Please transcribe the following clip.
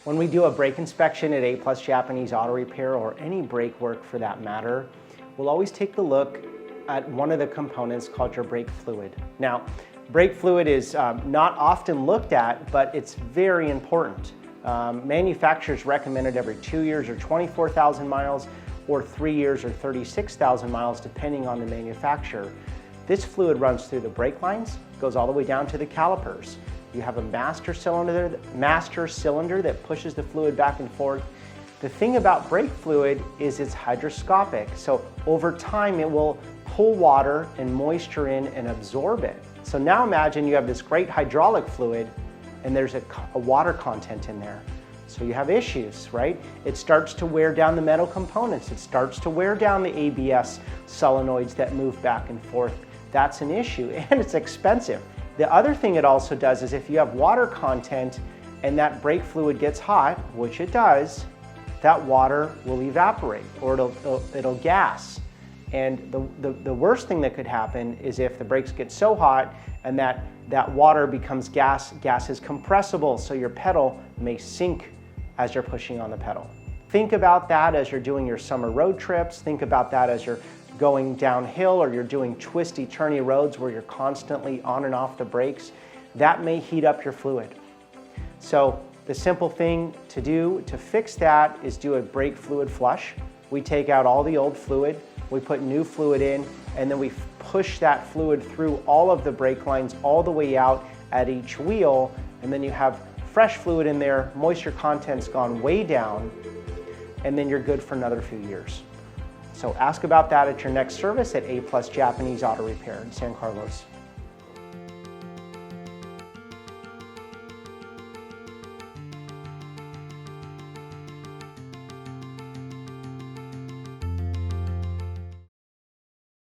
When we do a brake inspection at A+ Japanese Auto Repair, or any brake work for that matter, we'll always take a look at one of the components called your brake fluid. Now, brake fluid is not often looked at, but it's very important. Manufacturers recommend it every 2 years or 24,000 miles, or 3 years or 36,000 miles, depending on the manufacturer. This fluid runs through the brake lines, goes all the way down to the calipers. You have a master cylinder that pushes the fluid back and forth. The thing about brake fluid is it's hygroscopic, so over time it will pull water and moisture in and absorb it. So now imagine you have this great hydraulic fluid and there's a water content in there. So you have issues, right? It starts to wear down the metal components. It starts to wear down the ABS solenoids that move back and forth. That's an issue, and it's expensive. The other thing it also does is if you have water content and that brake fluid gets hot, which it does, that water will evaporate or it'll gas. And the worst thing that could happen is if the brakes get so hot and that water becomes gas. Gas is compressible, so your pedal may sink as you're pushing on the pedal. Think about that as you're doing your summer road trips. Think about that as you're going downhill or you're doing twisty, turny roads where you're constantly on and off the brakes. That may heat up your fluid. So the simple thing to do to fix that is do a brake fluid flush. We take out all the old fluid, we put new fluid in, and then we push that fluid through all of the brake lines all the way out at each wheel, and then you have fresh fluid in there, moisture content's gone way down, and then you're good for another few years. So ask about that at your next service at A+ Japanese Auto Repair in San Carlos.